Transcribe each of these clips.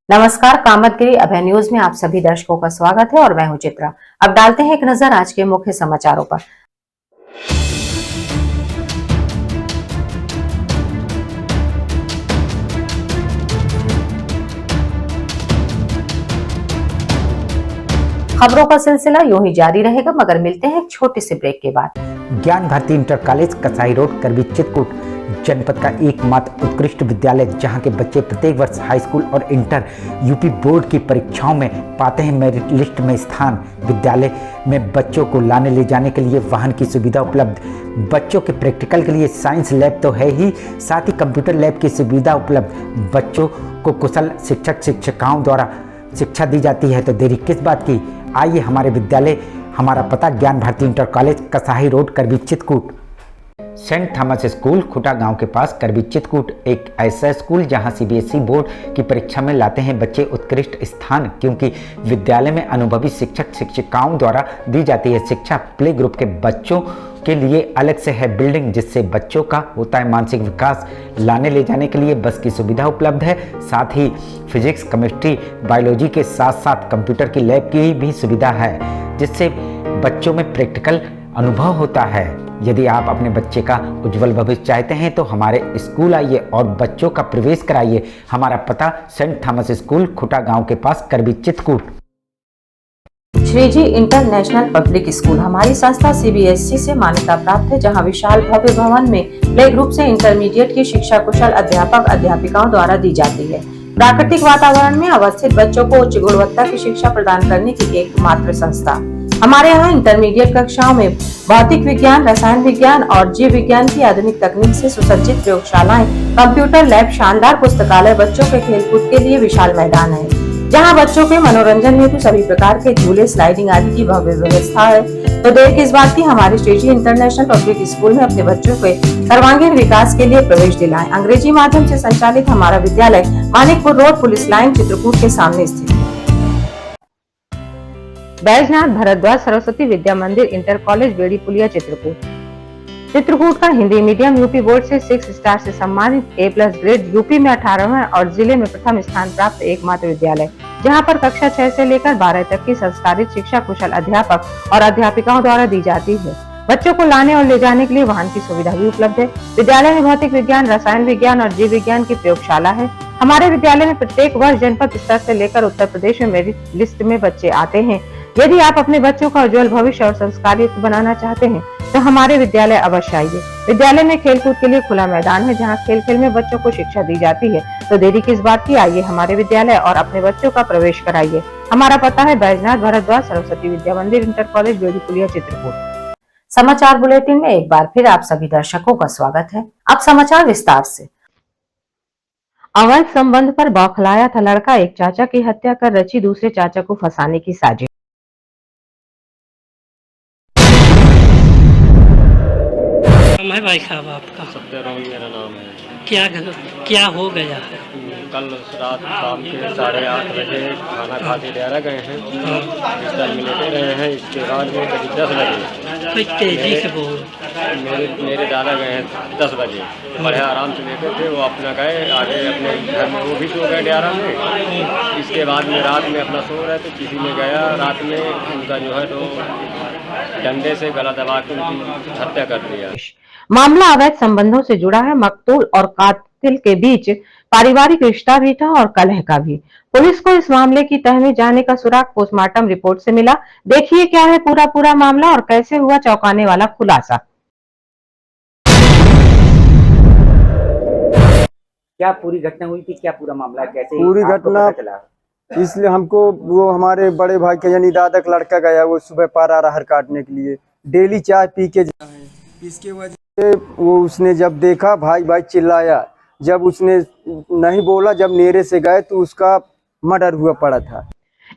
नमस्कार, कामतगिरी अभय न्यूज में आप सभी दर्शकों का स्वागत है और मैं हूं चित्रा। अब डालते हैं एक नजर आज के मुख्य समाचारों पर। खबरों का सिलसिला यूं ही जारी रहेगा, मगर मिलते हैं एक छोटे से ब्रेक के बाद। ज्ञान Bharati inter college Kasai road Karbi Chitrakoot जनपद का एकमात्र उत्कृष्ट विद्यालय, जहां के बच्चे प्रत्येक वर्ष हाई स्कूल और इंटर यूपी बोर्ड की परीक्षाओं में पाते हैं मेरिट लिस्ट में स्थान। विद्यालय में बच्चों को लाने ले जाने के लिए वाहन की सुविधा उपलब्ध, बच्चों के प्रैक्टिकल के लिए साइंस लैब तो है ही, साथ ही कंप्यूटर लैब की सुविधा उपलब्ध। बच्चों को कुशल शिक्षक शिक्षिकाओं द्वारा शिक्षा दी जाती है, तो देरी किस बात की, आइए हमारे विद्यालय। हमारा पता Gyan Bharati inter college Kasai road Karbi Chitrakoot. Saint Thomas school खुटा गांव के पास करबी चित्रकूट एक ऐसा स्कूल जहां सीबीएसई बोर्ड की परीक्षा में लाते हैं बच्चे उत्कृष्ट स्थान, क्योंकि विद्यालय में अनुभवी शिक्षक शिक्षिकाओं द्वारा दी जाती है शिक्षा। प्ले ग्रुप के बच्चों के लिए अलग से है बिल्डिंग, जिससे बच्चों का होता है मानसिक विकास। लाने ले जाने के लिए बस की सुविधा उपलब्ध है, साथ ही फिजिक्स केमिस्ट्री बायोलॉजी के साथ साथ कंप्यूटर की लैब की भी सुविधा है, जिससे बच्चों में प्रैक्टिकल अनुभव होता है। यदि आप अपने बच्चे का उज्जवल भविष्य चाहते हैं तो हमारे स्कूल आइए और बच्चों का प्रवेश कराइए। हमारा पता सेंट थॉमस स्कूल खुटा गांव के पास Karwi Chitrakoot. Shreeji international public school हमारी संस्था सीबीएसई से मान्यता प्राप्त है, जहां विशाल भव्य भवन में प्ले ग्रुप से इंटरमीडिएट की शिक्षा कुशल अध्यापक अध्यापिकाओं द्वारा दी जाती है। प्राकृतिक वातावरण में अवस्थित बच्चों को उच्च गुणवत्ता की शिक्षा प्रदान करने की एकमात्र संस्था। हमारे यहाँ इंटरमीडिएट कक्षाओं में भौतिक विज्ञान, रसायन विज्ञान और जीव विज्ञान की आधुनिक तकनीक से सुसज्जित प्रयोगशालाएं, कंप्यूटर लैब, शानदार पुस्तकालय, बच्चों के खेलकूद के लिए विशाल मैदान है, जहां बच्चों के मनोरंजन हेतु सभी प्रकार के झूले, स्लाइडिंग आदि की भव्य व्यवस्था है। तो देर किस बात की, हमारे श्रीजी इंटरनेशनल पब्लिक स्कूल में अपने बच्चों के सर्वांगीण विकास के लिए प्रवेश दिलाएं। अंग्रेजी माध्यम से संचालित हमारा विद्यालय Manikpur road, police line, Chitrakoot के सामने स्थित है। बैजनाथ भारद्वाज सरस्वती विद्या मंदिर इंटर कॉलेज बेड़ी पुलिया चित्रकूट का हिंदी मीडियम यूपी बोर्ड से 6 स्टार से सम्मानित A+ ग्रेड, यूपी में 18वां और जिले में प्रथम स्थान प्राप्त एकमात्र विद्यालय, जहां पर कक्षा 6 से लेकर 12 तक की संस्कारित शिक्षा कुशल अध्यापक और अध्यापिकाओं द्वारा दी जाती है। बच्चों को लाने और ले जाने के लिए वाहन की सुविधा भी उपलब्ध है। विद्यालय में भौतिक विज्ञान, रसायन विज्ञान और जीव विज्ञान की प्रयोगशाला है। हमारे विद्यालय में प्रत्येक वर्ष जनपद स्तर से लेकर उत्तर प्रदेश में मेरिट लिस्ट में बच्चे आते हैं। यदि आप अपने बच्चों का उज्जवल भविष्य और संस्कारयुक्त बनाना चाहते हैं तो हमारे विद्यालय अवश्य आइए। विद्यालय में खेलकूद के लिए खुला मैदान है, जहां खेल खेल में बच्चों को शिक्षा दी जाती है। तो देरी किस बात की, आइए हमारे विद्यालय और अपने बच्चों का प्रवेश कराइए। हमारा पता है बैजनाथ भारद्वाज सरस्वती विद्या मंदिर इंटर कॉलेज बेड़ी पुलिया चित्रकूट। समाचार बुलेटिन में एक बार फिर आप सभी दर्शकों का स्वागत है। अब समाचार विस्तार से। अवैध संबंध पर बौखलाया था लड़का, एक चाचा की हत्या कर रची दूसरे चाचा को फंसाने की साजिश। है भाई साहब आपका? सत्याराम मेरा नाम है। क्या हो गया है? कल रात शाम के 8:30 बजे खाना खा के डेरा गए हैं, बिस्तर में लेटे रहे हैं। इसके बाद में करीब 10 बजे तेजी से बोल। मेरे दादा गए हैं 10 बजे, बड़े आराम से लेटे थे। वो अपना गए आगे अपने घर में, वो भी सो गए डेरा में। इसके बाद में रात में अपना सो रहे थे, किसी ने गया रात में उनका जो है तो डंडे से गला दबा के उनकी हत्या कर दिया। मामला अवैध संबंधों से जुड़ा है। मकतूल और कातिल के बीच पारिवारिक रिश्ता भी था और कलह का भी। पुलिस को इस मामले की तह में जाने का सुराग पोस्टमार्टम रिपोर्ट से मिला। देखिए क्या है पूरा मामला और कैसे हुआ चौंकाने वाला खुलासा। क्या पूरी घटना हुई थी, क्या पूरा मामला, कैसे पूरी घटना इसलिए हमको, वो हमारे बड़े भाई के यानी दादा का लड़का गया, वो सुबह पार आ रहा हर काटने के लिए, डेली चाय पी के जा है। इसके वजह से वो उसने जब देखा भाई चिल्लाया, जब उसने नहीं बोला, जब नेरे से गए तो उसका मर्डर हुआ पड़ा था।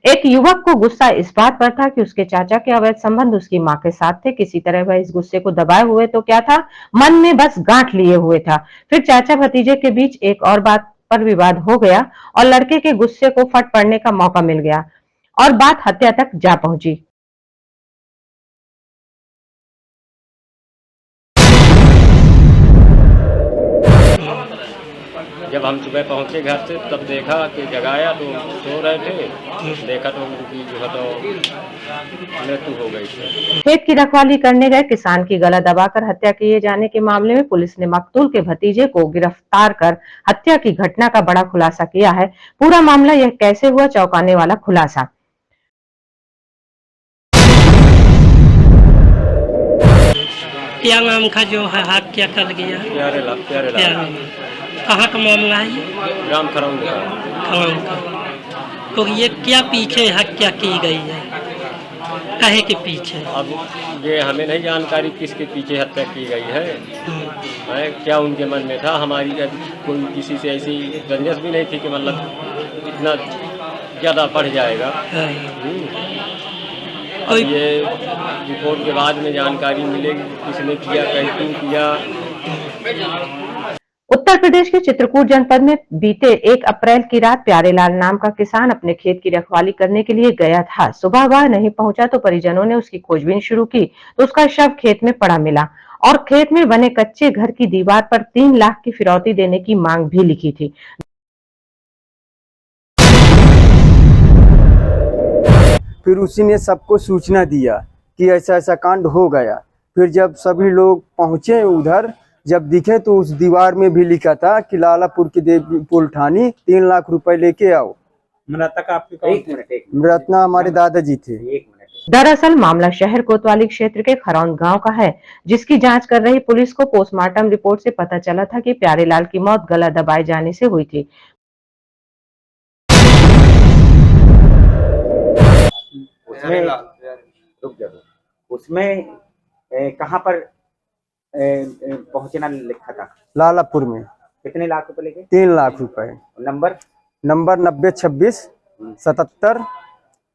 एक युवक को गुस्सा इस बात पर था कि उसके चाचा के अवैध संबंध उसकी मां के साथ थे। किसी तरह वह इस गुस्से को दबाए हुए तो क्या था, मन में बस गांठ लिए हुए था। फिर चाचा भतीजे के बीच एक और बात पर विवाद हो गया और लड़के के गुस्से को फट पड़ने का मौका मिल गया और बात हत्या तक जा पहुंची। जब जब हम सुबह पहुँचे घर से तब देखा कि जगाया तो सो रहे थे, देखा तो उनकी जो है तो मृत्यु हो गई थी। खेत की रखवाली करने गए किसान की गला दबाकर हत्या किए जाने के मामले में पुलिस ने मकतूल के भतीजे को गिरफ्तार कर हत्या की घटना का बड़ा खुलासा किया है। पूरा मामला यह कैसे हुआ, चौंकाने वाला खुलासा। क्या नाम का जो है हत्या कर गया? प्यारे लाल कहाँ का मामला है ये? ग्राम खरौन का। खरौन का। तो ये क्या पीछे हत्या की गई है, कहे के पीछे? अब ये हमें नहीं जानकारी किसके पीछे हत्या की गई है, क्या उनके मन में था। हमारी कोई किसी से ऐसी रंजस भी नहीं थी कि मतलब इतना ज़्यादा बढ़ जाएगा। अब ये रिपोर्ट के बाद में जानकारी मिलेगी किसने किया, कैसे किया। उत्तर प्रदेश के चित्रकूट जनपद में बीते 1 अप्रैल की रात प्यारेलाल नाम का किसान अपने खेत की रखवाली करने के लिए गया था। सुबह वह नहीं पहुंचा तो परिजनों ने उसकी खोजबीन शुरू की तो उसका शव खेत में पड़ा मिला और खेत में बने कच्चे घर की दीवार पर 3 लाख की फिरौती देने की मांग भी लिखी थी। फिर उसी ने सबको सूचना दिया कि ऐसा ऐसा कांड हो गया। फिर जब सभी लोग पहुंचे उधर, जब दिखे तो उस दीवार में भी लिखा था कि लालापुर की देवी पुलठानी 3 लाख रुपए लेके आओ। मृतक आपके कौन? मृतना हमारे दादाजी थे। दरअसल मामला शहर कोतवाली क्षेत्र के खरौन गांव का है, जिसकी जांच कर रही पुलिस को पोस्टमार्टम रिपोर्ट से पता चला था कि प्यारेलाल की मौत गला दबाए जाने से हुई थी। उसमें कहाँ पर पहुंचना लिखा था? लालापुर में। कितने लाख रुपए लेके? 3 लाख रुपए। नंबर 9026 77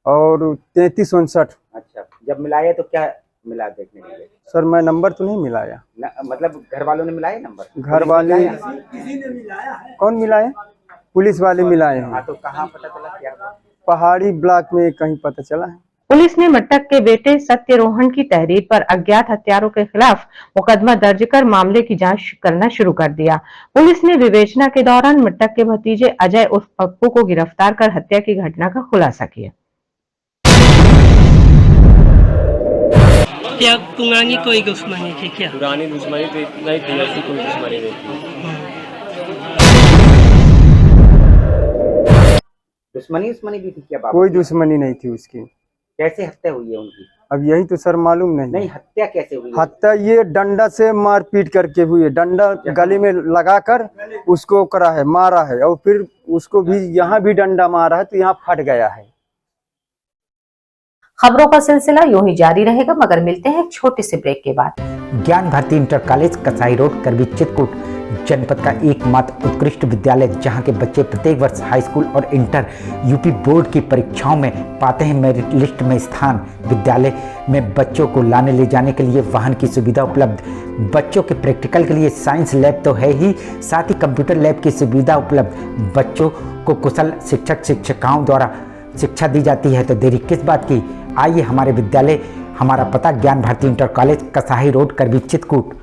और 3359। अच्छा, जब मिलाया तो क्या मिला देखने के लिए? सर मैं नंबर तो नहीं मिलाया। मतलब घर वालों ने मिलाया नंबर? घर वाले कौन मिलाए? पुलिस वाले मिलाए हैं। हाँ, तो कहाँ पता चला क्या? पहाड़ी ब्लॉक में कहीं पता चला है। पुलिस ने मृतक के बेटे सत्यरोहन की तहरीर पर अज्ञात हत्यारों के खिलाफ मुकदमा दर्ज कर मामले की जांच करना शुरू कर दिया। पुलिस ने विवेचना के दौरान मृतक के भतीजे अजय उर्फ पप्पू को गिरफ्तार कर हत्या की घटना का खुलासा किया। क्या पुरानी कोई दुश्मनी थी क्या? पुरानी दुश्मनी तो नहीं थी, ऐसी कोई दुश्मनी नहीं थी। दुश्मनी भी थी क्या बाबा? कोई दुश्मनी नहीं थी उसकी। कैसे हत्या हुई है उनकी? अब यही तो सर मालूम नहीं। हत्या कैसे हुई? हत्या ये डंडा से मारपीट करके हुई है। डंडा गले में लगाकर उसको करा है, मारा है, और फिर उसको भी यहाँ भी डंडा मारा है तो यहाँ फट गया है। खबरों का सिलसिला यूं ही जारी रहेगा, मगर मिलते हैं एक छोटे से ब्रेक के बाद। ज्ञान Bharati inter college Kasai road Karbi Chitrakoot जनपद का एकमात्र उत्कृष्ट विद्यालय, जहां के बच्चे प्रत्येक वर्ष हाई स्कूल और इंटर यूपी बोर्ड की परीक्षाओं में पाते हैं मेरिट लिस्ट में स्थान। विद्यालय में बच्चों को लाने ले जाने के लिए वाहन की सुविधा उपलब्ध, बच्चों के प्रैक्टिकल के लिए साइंस लैब तो है ही, साथ ही कंप्यूटर लैब की सुविधा उपलब्ध। बच्चों को कुशल शिक्षक शिक्षिकाओं द्वारा शिक्षा दी जाती है, तो देरी किस बात की? आइए हमारे विद्यालय, हमारा पता Gyan Bharati inter college Kasai road Karbi Chitrakoot.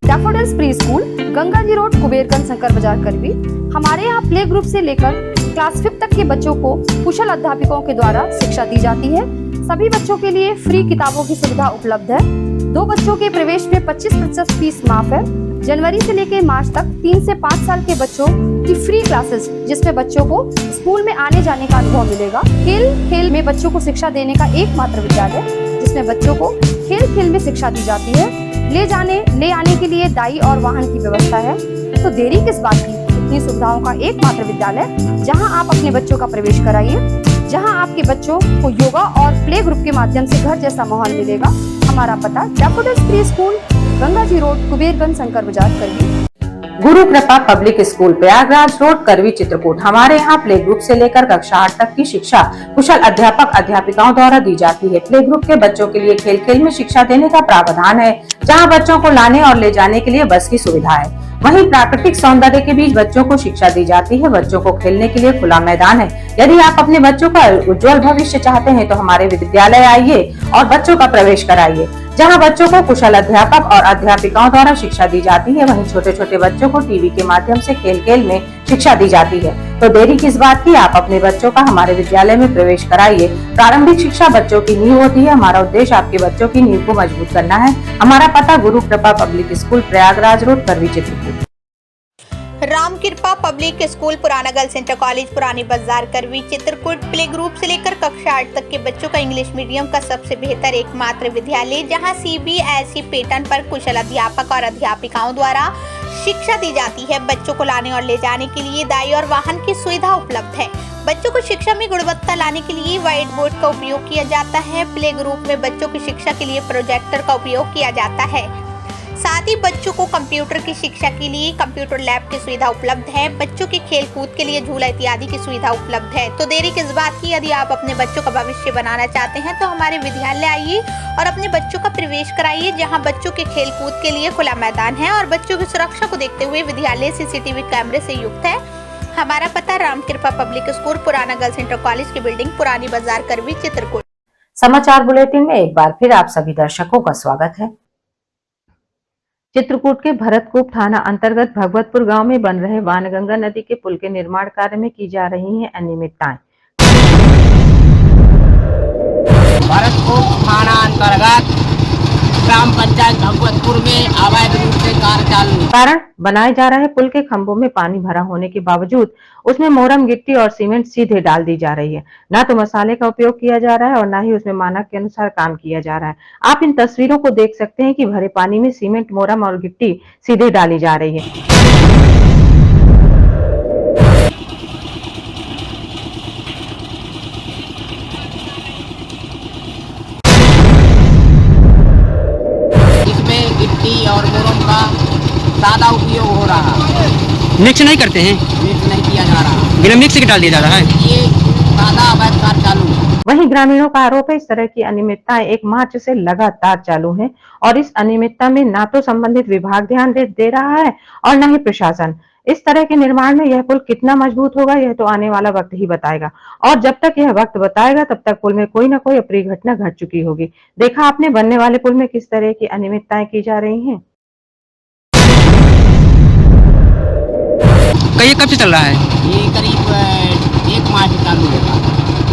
Daffodils pre school, Ganga ji road, Kuberganj, Shankar Bazaar, Karbi. हमारे यहाँ प्ले ग्रुप से लेकर क्लास 5 तक के बच्चों को कुशल अध्यापकों के द्वारा शिक्षा दी जाती है। सभी बच्चों के लिए फ्री किताबों की सुविधा उपलब्ध है। 2 बच्चों के प्रवेश में 25% फीस माफ है। जनवरी से लेकर मार्च तक 3 से 5 साल के बच्चों की फ्री क्लासेस, जिसमें बच्चों को स्कूल में आने जाने का अनुभव मिलेगा। खेल में बच्चों को शिक्षा देने का एकमात्र विद्यालय, जिसमें बच्चों को खेल में शिक्षा दी जाती है। ले आने के लिए दाई और वाहन की व्यवस्था है। तो देरी किस बात की? इतनी सुविधाओं का एकमात्र विद्यालय, जहां आप अपने बच्चों का प्रवेश कराइए, जहां आपके बच्चों को योगा और प्ले ग्रुप के माध्यम से घर जैसा माहौल मिलेगा। हमारा पता daffodils pre school, Ganga ji road, Kuberganj, Shankar Bazaar, करबी। गुरु कृपा पब्लिक स्कूल, प्रयागराज रोड, करवी, चित्रकूट। हमारे यहाँ प्ले ग्रुप से लेकर कक्षा 8 तक की शिक्षा कुशल अध्यापक अध्यापिकाओं द्वारा दी जाती है। प्ले ग्रुप के बच्चों के लिए खेल में शिक्षा देने का प्रावधान है, जहाँ बच्चों को लाने और ले जाने के लिए बस की सुविधा है। वहीं प्राकृतिक सौंदर्य के बीच बच्चों को शिक्षा दी जाती है। बच्चों को खेलने के लिए खुला मैदान है। यदि आप अपने बच्चों का उज्जवल भविष्य चाहते हैं तो हमारे विद्यालय आइए और बच्चों का प्रवेश कराइए। जहां बच्चों को कुशल अध्यापक और अध्यापिकाओं द्वारा शिक्षा दी जाती है, वहीं छोटे छोटे बच्चों को टीवी के माध्यम से खेल खेल में शिक्षा दी जाती है। तो देरी किस बात की, आप अपने बच्चों का हमारे विद्यालय में प्रवेश कराइए। प्रारंभिक शिक्षा बच्चों की नींव होती है। हमारा उद्देश्य आपके बच्चों की नींव को मजबूत करना है। हमारा पता गुरु कृपा पब्लिक स्कूल, प्रयागराज रोड, करवी, चित्रकूट। राम कृपा पब्लिक स्कूल, पुराना गर्ल्स इंटर कॉलेज, पुरानी बाजार, करवी, चित्रकूट। प्ले ग्रुप से लेकर कक्षा 8 तक के बच्चों का इंग्लिश मीडियम का सबसे बेहतर एकमात्र विद्यालय, जहां सीबीएसई पैटर्न पर कुशल अध्यापक और अध्यापिकाओं द्वारा शिक्षा दी जाती है। बच्चों को लाने और ले जाने के लिए दाई और वाहन की सुविधा उपलब्ध है। बच्चों को शिक्षा में गुणवत्ता लाने के लिए व्हाइट बोर्ड का उपयोग किया जाता है। प्ले ग्रुप में बच्चों की शिक्षा के लिए प्रोजेक्टर का उपयोग किया जाता है। साथ ही बच्चों को कंप्यूटर की शिक्षा के लिए कंप्यूटर लैब की सुविधा उपलब्ध है। बच्चों के खेल कूद के लिए झूला इत्यादि की सुविधा उपलब्ध है। तो देरी किस बात की, यदि आप अपने बच्चों का भविष्य बनाना चाहते हैं तो हमारे विद्यालय आइए और अपने बच्चों का प्रवेश कराइए, जहां बच्चों के खेल कूद के लिए खुला मैदान है और बच्चों की सुरक्षा को देखते हुए विद्यालय सीसीटीवी कैमरे से युक्त है। हमारा पता राम कृपा पब्लिक स्कूल, पुराना गर्ल्स इंटर कॉलेज की बिल्डिंग, पुरानी बाजार, करवी, चित्रकूट। समाचार बुलेटिन में एक बार फिर आप सभी दर्शकों का स्वागत है। चित्रकूट के भरतकूप थाना अंतर्गत भगवतपुर गांव में बन रहे वानगंगा नदी के पुल के निर्माण कार्य में की जा रही हैं अनियमितताएं। भरतकूप थाना अंतर्गत ग्राम पंचायत भगवतपुर में अवैध रूप से कार्य चालू। कारण बनाए जा रहे पुल के खंभों में पानी भरा होने के बावजूद उसमें मोरम, गिट्टी और सीमेंट सीधे डाल दी जा रही है। न तो मसाले का उपयोग किया जा रहा है और न ही उसमें मानक के अनुसार काम किया जा रहा है। आप इन तस्वीरों को देख सकते हैं कि भरे पानी में सीमेंट, मोरम और गिट्टी सीधे डाली जा रही है। और मोरम का ज्यादा उपयोग हो रहा है। मिक्स नहीं करते हैं, मिक्स नहीं किया जा रहा, बिना मिक्स के डाल दिया जा रहा है। ये ज्यादा अवैध कार्य चालू है। वहीं ग्रामीणों का आरोप है इस तरह की अनियमितताएं 1 मार्च से लगातार चालू हैं और इस अनियमितता में ना तो संबंधित विभाग ध्यान दे रहा है और न ही प्रशासन। इस तरह के निर्माण में यह पुल कितना मजबूत होगा यह तो आने वाला वक्त ही बताएगा और जब तक यह वक्त बताएगा तब तक पुल में कोई न कोई अप्रिय घटना घट चुकी होगी। देखा आपने बनने वाले पुल में किस तरह की अनियमितताएं की जा रही हैं। ये कब से चल रहा है? ये करीब 1 मार्च से चालू होगा।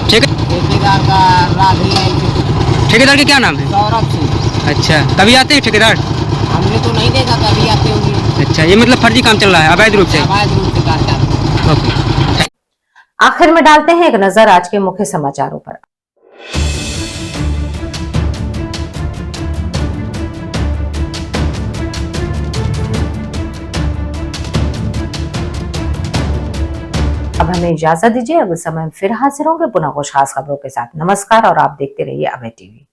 ठीक है। ठेकेदार का राधे है। ठेकेदार का क्या नाम है? सौरभ सिंह। अच्छा, तभी आते हैं ठेकेदार? हमने तो नहीं देखा, तभी आते होंगे। अच्छा, ये मतलब फर्जी काम चल रहा है, अवैध रूप से? अवैध रूप से कार्य चालू। ओके। आखिर में डालते हैं एक नजर आज के मुख्य समाचारों पर। अब हमें इजाजत दीजिए, अगले समय फिर हाजिर होंगे पुनः कुछ खास खबरों के साथ। नमस्कार और आप देखते रहिए अभय टीवी।